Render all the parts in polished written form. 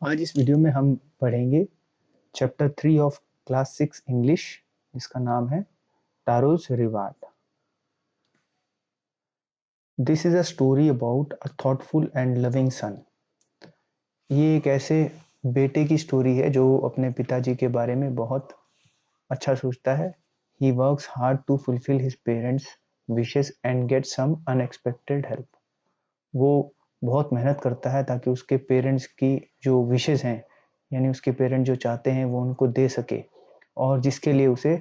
आज इस वीडियो में हम पढ़ेंगे चैप्टर 3 ऑफ क्लास 6 इंग्लिश, जिसका नाम है Taro's reward. This is a story about a thoughtful and loving son. ये एक ऐसे बेटे की स्टोरी है जो अपने पिताजी के बारे में बहुत अच्छा सोचता है। He works hard to fulfil his parents wishes and get some unexpected help. वो बहुत मेहनत करता है ताकि उसके पेरेंट्स की जो विशेस हैं, यानी उसके पेरेंट्स जो चाहते हैं वो उनको दे सके, और जिसके लिए उसे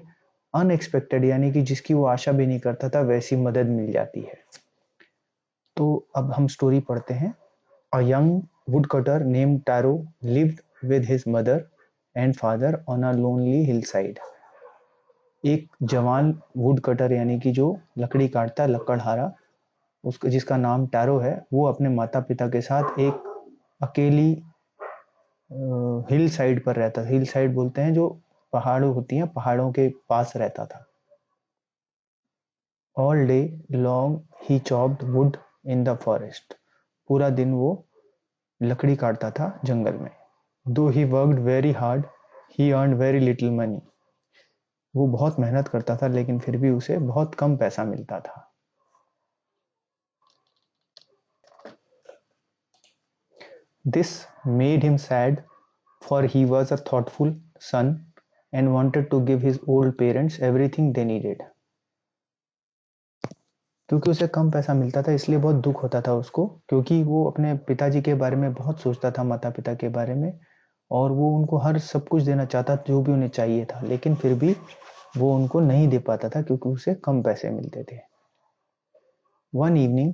अनएक्सपेक्टेड यानी कि जिसकी वो आशा भी नहीं करता था वैसी मदद मिल जाती है। तो अब हम स्टोरी पढ़ते हैं। A young woodcutter named Taro lived with his mother and father on a lonely hillside. एक जवान वुड कटर यानी कि जो लकड़ी काटता है, लकड़हारा, उसका जिसका नाम टैरो है, वो अपने माता पिता के साथ एक अकेली हिल साइड पर रहता था। हिल साइड बोलते हैं जो पहाड़ होती हैं, पहाड़ों के पास रहता था। All day long he chopped would in the forest. पूरा दिन वो लकड़ी काटता था जंगल में। दो he worked very hard he earn very little money. वो बहुत मेहनत करता था लेकिन फिर भी उसे बहुत कम पैसा मिलता था। This made him sad for he was a thoughtful son and wanted to give his old parents everything they needed. क्योंकि उसे कम पैसा मिलता था इसलिए बहुत दुख होता था उसको, क्योंकि वो अपने पिताजी के बारे में बहुत सोचता था, माता पिता के बारे में, और वो उनको हर सब कुछ देना चाहता जो भी उन्हें चाहिए था, लेकिन फिर भी वो उनको नहीं दे पाता था क्योंकि उसे कम पैसे मिलते थे। One evening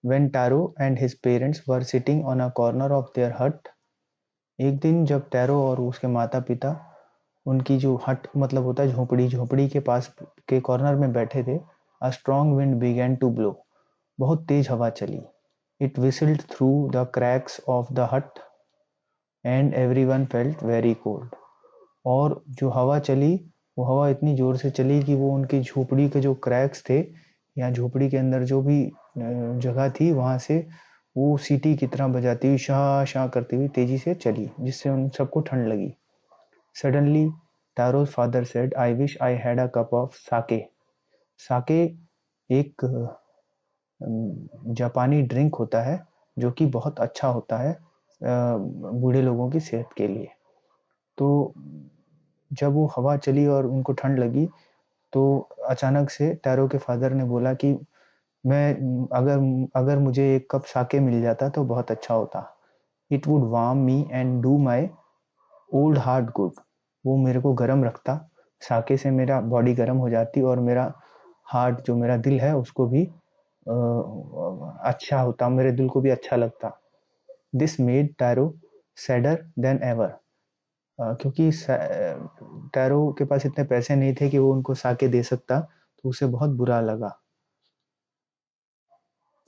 when tarot and his parents were sitting on a corner of their हट। एक दिन जब टैरो और उसके माता पिता उनकी जो हट मतलब होता है झोपड़ी, झोपड़ी के पास के कॉर्नर में बैठे थे, a strong wind began to blow. बहुत तेज हवा चली। It whistled through the cracks of the hut and everyone felt very cold. और जो हवा चली, वो हवा इतनी जोर से चली कि वो उनकी झोपड़ी के जो क्रैक्स थे या झोपड़ी के अंदर जो भी जगह थी वहां से वो सीटी की तरह बजाती हुई शाह शाह करती हुई तेजी से चली, जिससे उन सबको ठंड लगी। Suddenly Taro's father said, I wish I had a cup of sake. Sake एक जापानी ड्रिंक होता है जो कि बहुत अच्छा होता है बूढ़े लोगों की सेहत के लिए। तो जब वो हवा चली और उनको ठंड लगी तो अचानक से टैरो के फादर ने बोला कि मैं अगर अगर मुझे एक कप साके मिल जाता तो बहुत अच्छा होता। It would warm me and do my old heart good. वो मेरे को गर्म रखता, साके से मेरा बॉडी गर्म हो जाती और मेरा हार्ट जो मेरा दिल है उसको भी अच्छा होता, मेरे दिल को भी अच्छा लगता। This made tarot sadder then ever. क्योंकि टैरो के पास इतने पैसे नहीं थे कि वो उनको साके दे सकता, तो उसे बहुत बुरा लगा।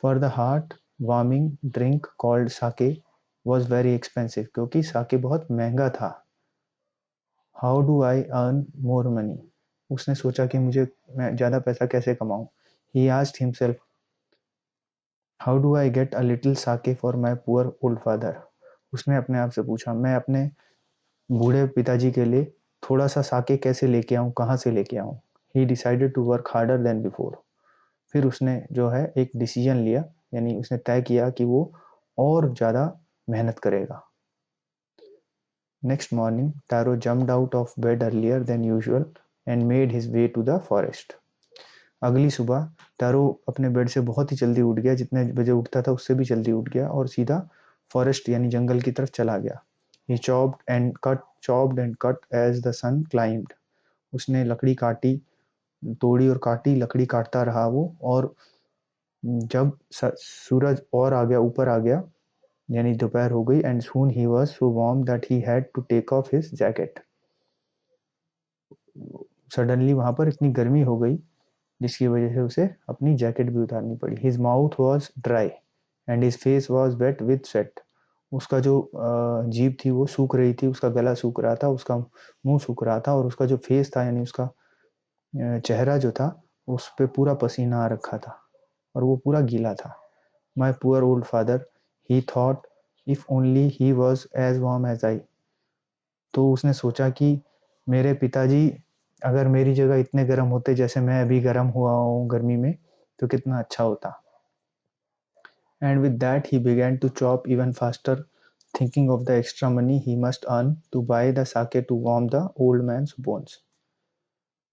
For the heart warming drink called sake was very expensive. क्योंकि साके बहुत महंगा था। How do I earn more money. उसने सोचा कि मैं ज़्यादा पैसा कैसे कमाऊं। He asked himself, how do I get a little sake for my poor old father. उसने अपने आप से पूछा, मैं अपने बूढ़े पिताजी के लिए थोड़ा सा साके कैसे लेके आऊं, कहाँ से लेके आऊं। He decided to work harder than before. फिर उसने जो है एक डिसीजन लिया, यानी उसने तय किया कि वो और ज़्यादा मेहनत करेगा। Next morning Taro jumped out of bed earlier than usual and made his way to the forest. अगली सुबह टैरो अपने बेड से बहुत ही जल्दी उठ गया, जितने बजे उठता था उससे भी जल्दी उठ गया, और सीधा फॉरेस्ट यानी जंगल की तरफ चला गया। He chopped and cut as the sun climbed. उसने लकड़ी काटी, तोड़ी और काटी, लकड़ी काटता रहा वो, और जब सूरज और आ गया, ऊपर आ गया, यानी दोपहर हो गई, and soon he was so warm that he had to take off his jacket. Suddenly वहां पर इतनी गर्मी हो गई जिसकी वजह से उसे अपनी जैकेट भी उतारनी पड़ी। His mouth was dry and his face was wet with sweat. उसका जो जीभ थी वो सूख रही थी, उसका गला सूख रहा था, उसका मुंह सूख रहा था, और उसका जो फेस था यानी उसका चेहरा जो था उस पे पूरा पसीना आ रखा था और वो पूरा गीला था। My poor old father, he thought, if only he was as warm as I. तो उसने सोचा कि मेरे पिताजी अगर मेरी जगह इतने गर्म होते जैसे मैं अभी गर्म हुआ हूँ गर्मी में, तो कितना अच्छा होता। And with that he began to chop even faster, thinking of the extra money he must earn to buy the sake to warm the old man's bones.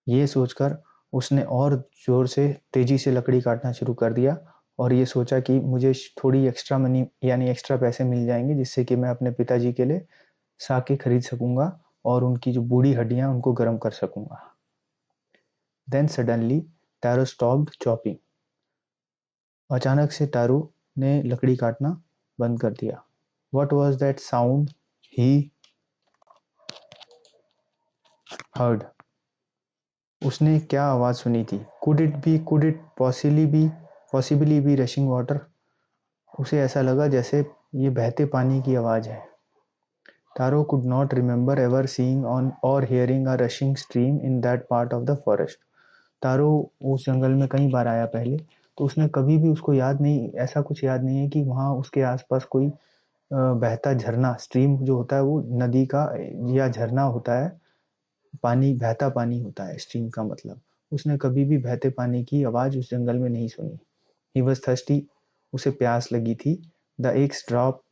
ये सोचकर उसने और जोर से तेजी से लकड़ी काटना शुरू कर दिया और ये सोचा कि मुझे थोड़ी एक्स्ट्रा मनी यानी एक्स्ट्रा पैसे मिल जाएंगे जिससे कि मैं अपने पिताजी के लिए साके खरीद सकूंगा और उनकी जो बूढ़ी हड्डियां उनको गर्म कर सकूंगा। Then suddenly Taro stopped chopping. अचानक से टारू ने लकड़ी काटना बंद कर दिया। What was that sound he heard? उसने क्या आवाज सुनी थी? Could it possibly be rushing water? उसे ऐसा लगा जैसे ये बहते पानी की आवाज है। Taro could not remember ever seeing on or hearing a rushing stream in that part of the forest. तारो उस जंगल में कई बार आया पहले, तो उसने कभी भी उसको याद नहीं, ऐसा कुछ याद नहीं है कि वहां उसके आसपास कोई बहता झरना, स्ट्रीम जो होता है वो नदी का या झरना होता है, पानी बहता पानी होता है स्ट्रीम का मतलब। उसने कभी भी बहते पानी की आवाज उस जंगल में नहीं सुनी। He was thirsty. उसे प्यास लगी थी। The axe drop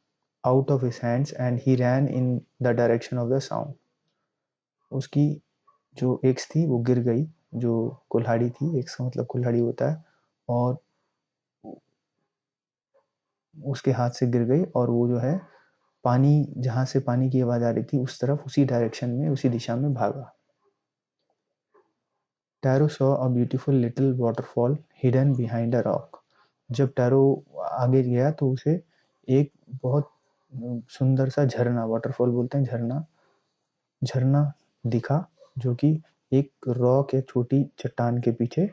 out of his hands and he ran in the direction of the sound. उसकी जो एक्स थी वो गिर गई, जो कुल्हाड़ी थी, एक्स का मतलब कुल्हाड़ी होता है, और उसके हाथ से गिर गई और वो जो है पानी, जहां से पानी की आवाज आ रही थी उस तरफ, उसी डायरेक्शन में, उसी दिशा में भागा। Tarot saw a beautiful little waterfall hidden behind a rock. जब टैरो आगे गया तो उसे एक बहुत सुंदर सा झरना, वाटरफॉल बोलते हैं झरना, झरना दिखा जो कि एक रॉक या छोटी चट्टान के पीछे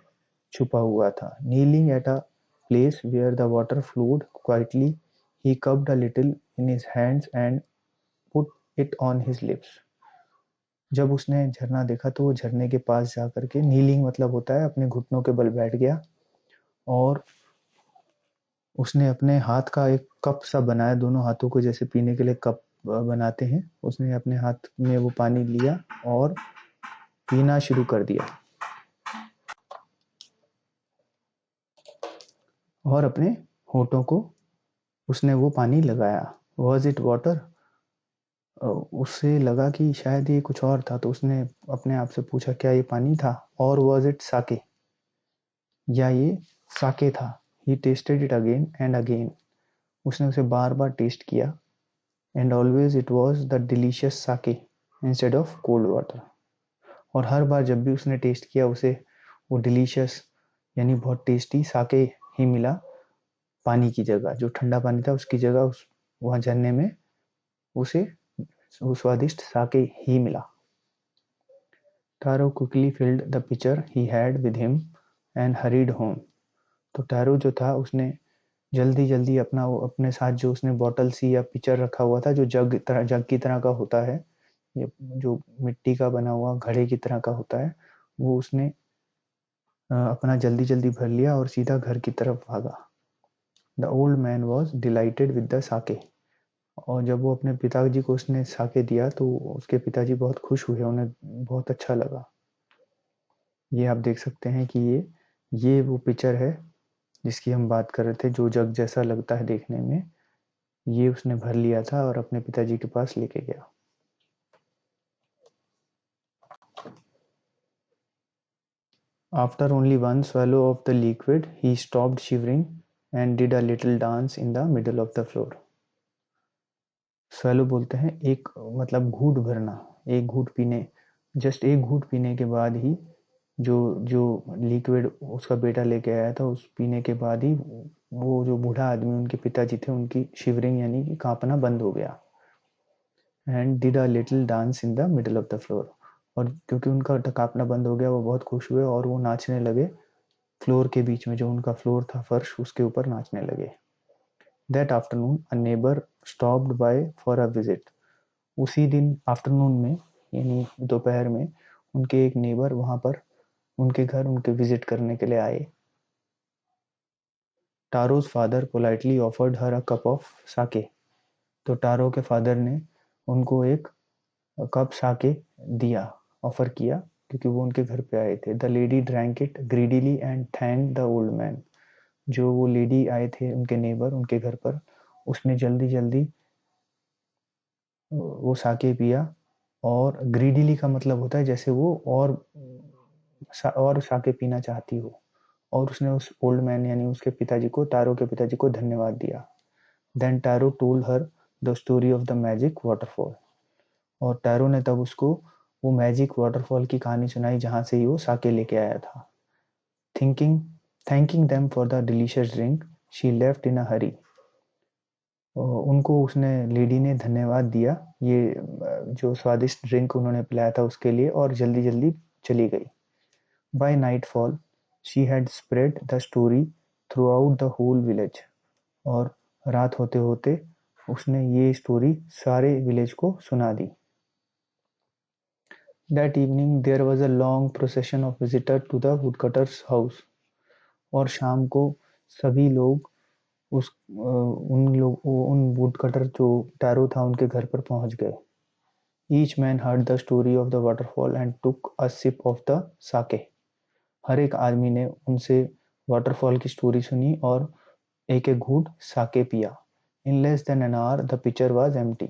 छुपा हुआ था। Kneeling at a place where the water flowed quietly he cupped a little in his hands and put it on his lips. जब उसने झरना देखा तो वो झरने के पास जा करके, नीलिंग मतलब होता है अपने घुटनों के बल बैठ गया और उसने अपने हाथ का एक कप सा बनाया, दोनों हाथों को जैसे पीने के लिए कप बनाते हैं, उसने अपने हाथ में वो पानी लिया और पीना शुरू कर दिया और अपने होठों को उसने वो पानी लगाया। Was it water? उससे लगा कि शायद ये कुछ और था, तो उसने अपने आप से पूछा क्या ये पानी था? और वॉज इट साके? या ये साके था? He tested it again and again. उसने उसे बार बार टेस्ट किया। And always it was the delicious sake instead of cold water. और हर बार जब भी उसने टेस्ट किया उसे वो डिलीशियस यानी बहुत टेस्टी साके ही मिला, पानी की जगह, जो ठंडा पानी था उसकी जगह उस वहाँ झरने में उसे वो स्वादिष्ट साके ही मिला। Taro quickly filled the pitcher he had with him and hurried home. तो टारो जो था उसने जल्दी जल्दी अपना वो अपने साथ जो उसने बॉटल सी या पिचर रखा हुआ था, जो जग की तरह का होता है, ये जो मिट्टी का बना हुआ घड़े की तरह का होता है, वो उसने अपना जल्दी जल्दी भर लिया और सीधा घर की तरफ भागा। The old man was delighted with the sake. और जब वो अपने पिताजी को उसने साके दिया तो उसके पिताजी बहुत खुश हुए, उन्हें बहुत अच्छा लगा। ये आप देख सकते हैं कि ये वो पिक्चर है जिसकी हम बात कर रहे थे, जो जग जैसा लगता है देखने में। ये उसने भर लिया था और अपने पिताजी के पास लेके गया। After only one swallow of the liquid, he stopped shivering and did a little dance in the middle of the floor. swallow बोलते हैं एक, मतलब घूंट भरना, एक घूंट पीने, जस्ट एक घूंट पीने के बाद ही जो जो लिक्विड उसका बेटा लेके आया था, उस पीने के बाद ही वो जो बूढ़ा आदमी उनके पिताजी थे उनकी शिवरिंग यानी कि कांपना बंद हो गया। And did a little dance in the middle of the floor. और क्योंकि उनका कांपना बंद हो गया वो बहुत खुश हुए और वो नाचने लगे फ्लोर के बीच में, जो उनका फ्लोर था फर्श, उसके ऊपर नाचने लगे। That afternoon a neighbour stopped bye for a visit. उसी दिन आफ्टरनून में यानी दोपहर में उनके एक नेबर वहां पर उनके घर उनके विजिट करने के लिए आए। Taro's father politely offered her a cup of sake. तो टारो के फादर ने उनको एक कप साके दिया, ऑफर किया, क्योंकि वो उनके घर पे आए थे। The lady drank it greedily and thank the old man. जो वो लेडी आए थे उनके नेबर उनके घर पर, उसने जल्दी जल्दी वो साके पिया। और ग्रीडीली का मतलब होता है जैसे वो और साके पीना चाहती हो। और उसने उस ओल्ड मैन यानी उसके पिताजी को, टारो के पिताजी को धन्यवाद दिया। Then Taro told her the story of the magic waterfall. और टारो ने तब उसको वो मैजिक वाटरफॉल की कहानी सुनाई जहां से ही वो साके लेके आया था। Thinking thanking them for the delicious drink she left in a hurry. उनको उसने लेडी ने धन्यवाद दिया, ये जो स्वादिष्ट ड्रिंक उन्होंने पिलाया था उसके लिए, और जल्दी जल्दी चली गई। By nightfall she had spread the story throughout the whole village. और रात होते होते उसने ये स्टोरी सारे विलेज को सुना दी। That evening there was a long procession of visitor to the woodcutter's house. और शाम को सभी लोग उन वुडकटर जो टैरो था उनके घर पर पहुंच गए। Each man heard the story of the waterfall and took a sip of the sake. हर एक आदमी ने उनसे वाटरफॉल की स्टोरी सुनी और एक एक घूंट साके पिया। In less than an hour the picture was empty.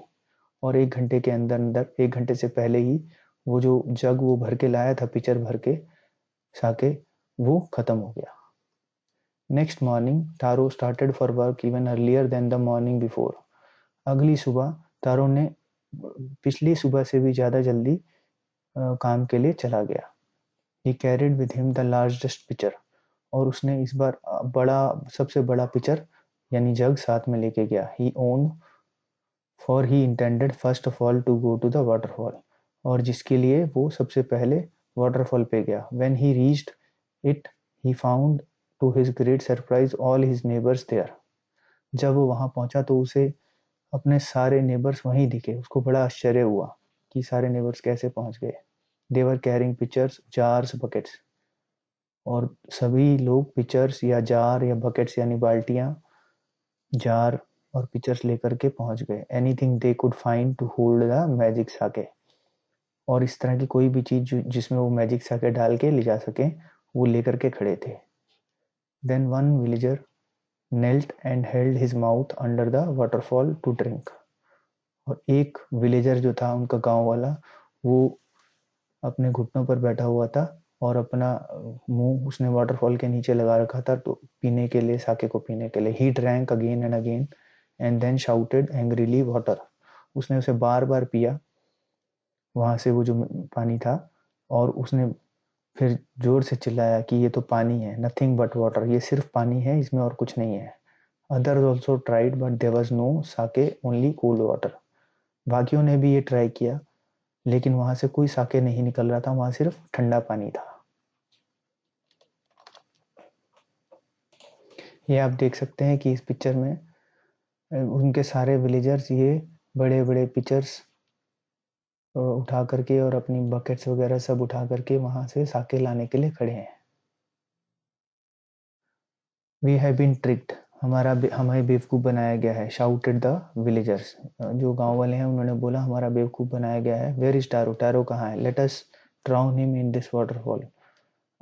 और 1 घंटे के अंदर अंदर, 1 घंटे से पहले ही वो जो जग वो भर के लाया था, पिक्चर भर के साके, वो खत्म हो गया। Next morning Taro started for work even earlier than the morning before. अगली सुबह टारो ने पिछली सुबह से भी ज़्यादा जल्दी काम के लिए चला गया। ही carried with him the largest picture. और उसने इस बार सबसे बड़ा पिक्चर यानी जग साथ में लेके गया। He own for he intended first of all to go to the waterfall. और जिसके लिए वो सबसे पहले वाटरफॉल पे गया। When he reached it he found to his great surprise all his neighbours there. जब वो वहां पहुंचा तो उसे अपने सारे नेबर्स वहीं दिखे। उसको बड़ा आश्चर्य हुआ कि सारे नेबर्स कैसे पहुंच गए। They were carrying pitchers jars buckets. और सभी लोग पिक्चर्स या जार या बकेट्स यानी बाल्टियां, जार और पिक्चर्स लेकर के पहुंच गए। Anything they could find to hold the magic sake. और इस तरह की कोई भी चीज जिसमें वो मैजिक साके डाल के ले जा सके, वो लेकर के खड़े थे। Then one villager knelt and held his mouth under the waterfall to drink। और एक विलेजर जो था उनका गांव वाला, वो अपने घुटनों पर बैठा हुआ था और अपना मुंह उसने वाटरफॉल के नीचे लगा रखा था, तो पीने के लिए, साके को पीने के लिए। He drank again and again and then shouted angrily water. उसने उसे बार बार पिया वहां से वो जो पानी था, और उसने फिर जोर से चिल्लाया कि ये तो पानी है, नथिंग बट वाटर, ये सिर्फ पानी है, इसमें और कुछ नहीं है। Others also tried but there was no sake, only cold water. बाकियों ने भी ये ट्राई किया, लेकिन वहां से कोई साके नहीं निकल रहा था, वहां सिर्फ ठंडा पानी था। ये आप देख सकते हैं कि इस पिक्चर में उनके सारे विलेजर्स ये बड़े बड़े पिक्चर्स उठा करके और अपनी बकेट्स वगैरह सब उठा करके वहां से साके लाने के लिए खड़े हैं। वी हैव बीन ट्रिक्ड, हमें बेवकूफ़ बनाया गया है। शाउटेड द विलेजर्स, जो गांव वाले हैं उन्होंने बोला हमारा बेवकूफ़ बनाया गया है। वेयर इज टारो, टारो कहाँ है? Let us drown him in this waterfall,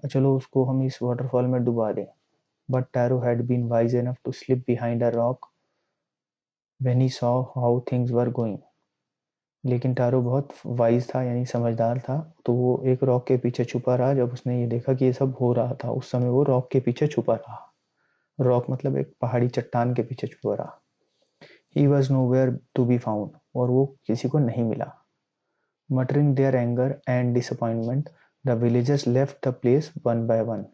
चलो उसको हम इस वाटरफॉल में डुबा दें। But Taro had been wise enough to slip behind a rock when he saw how things were going. लेकिन टारो बहुत वाइज था यानी समझदार था, तो वो एक रॉक के पीछे छुपा रहा। जब उसने ये देखा कि ये सब हो रहा था, उस समय वो रॉक के पीछे छुपा रहा। रॉक मतलब एक पहाड़ी चट्टान के पीछे छुपा रहा। He was nowhere to be found, और वो किसी को नहीं मिला। Muttering their anger and disappointment the villagers left the place one by one.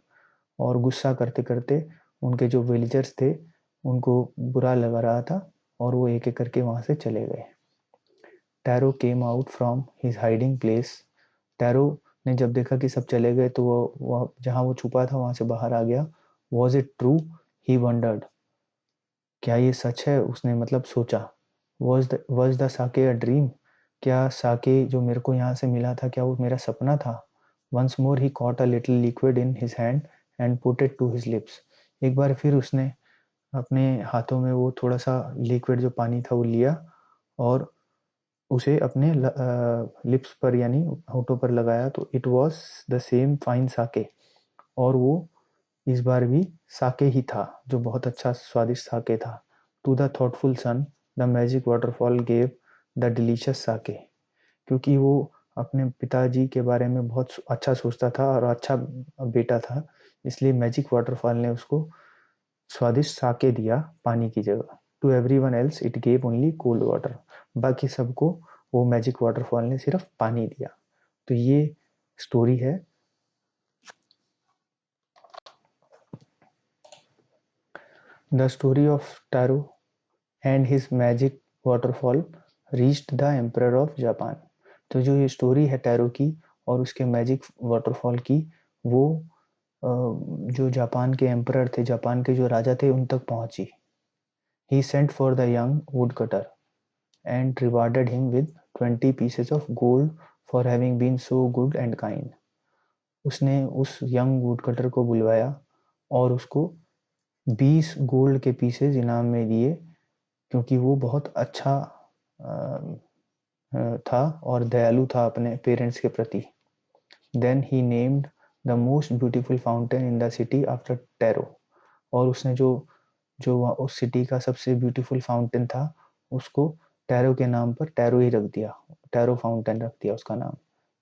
और गुस्सा करते करते उनके जो विलेजर्स थे उनको बुरा लगा रहा था, और वो एक एक करके वहां से चले गए। Tarot came out from his hiding place. Tarot ने जब देखा कि सब चले गए तो वो जहां वो छुपा था वहां से बाहर आ गया। Was it true, he wondered, क्या ये सच है? उसने मतलब सोचा। Was the Sakya a dream, क्या साके जो मेरे को यहाँ से मिला था क्या वो मेरा सपना था? Once more he caught a little liquid in his hand and put it to his lips. एक बार फिर उसने अपने हाथों में वो थोड़ा सा लिक्विड जो पानी था वो लिया और उसे अपने लिप्स पर यानी होठों पर लगाया तो it was the same fine sake, और वो इस बार भी साके ही था जो बहुत अच्छा स्वादिष्ट साके था। To the thoughtful son the magic waterfall gave the delicious sake, क्योंकि वो अपने पिताजी के बारे में बहुत अच्छा सोचता था और अच्छा बेटा था, इसलिए मैजिक वाटरफॉल ने उसको स्वादिष्ट साके दिया पानी की जगह। To every one else it gave only cold water, बाकी सबको वो मैजिक वाटरफॉल ने सिर्फ पानी दिया। तो ये स्टोरी है। The story of tarot and his magic waterfall reached the emperor of Japan. तो जो ये स्टोरी है टैरो की और उसके मैजिक वाटरफॉल की, वो जो जापान के एम्परर थे, जापान के जो राजा थे, उन तक पहुंची। He sent for the young woodcutter and rewarded him with 20 pieces of gold for having been so good and kind. उसने उस यंग वुड कटर को बुलवाया और उसको 20 गोल्ड के पीसेज इनाम में दिए, क्योंकि वो बहुत अच्छा था और दयालु था अपने पेरेंट्स के प्रति। Then he named the most beautiful fountain in the city after Taro, और उसने जो जो उस सिटी का सबसे ब्यूटीफुल फाउंटेन था उसको टैरो के नाम पर टैरो ही रख दिया, टैरो फाउंटेन रख दिया उसका नाम।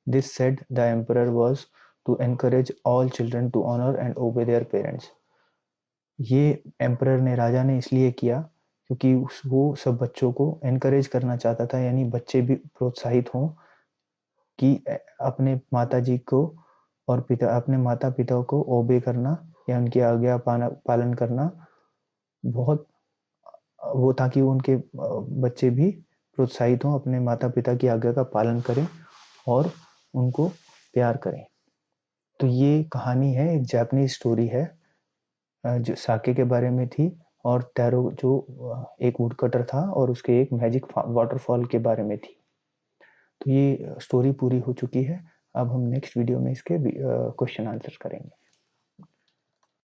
This said the emperor was to encourage all children to honour and obey their parents. ये एम्परर ने, राजा ने इसलिए किया क्योंकि वो सब बच्चों को एनकरेज करना चाहता था, यानी बच्चे भी प्रोत्साहित हों कि अपने माता जी को और पिता अपने माता पिता को ओबे करना या उनकी आज्ञा पालन करना बहुत वो, ताकि उनके बच्चे भी प्रोत्साहित हों, अपने माता पिता की आज्ञा का पालन करें और उनको प्यार करें। तो ये कहानी है, एक जापानीज स्टोरी है जो साके के बारे में थी, और टैरो जो एक वुडकटर था और उसके एक मैजिक वाटरफॉल के बारे में थी। तो ये स्टोरी पूरी हो चुकी है। अब हम नेक्स्ट वीडियो में इसके क्वेश्चन आंसर करेंगे।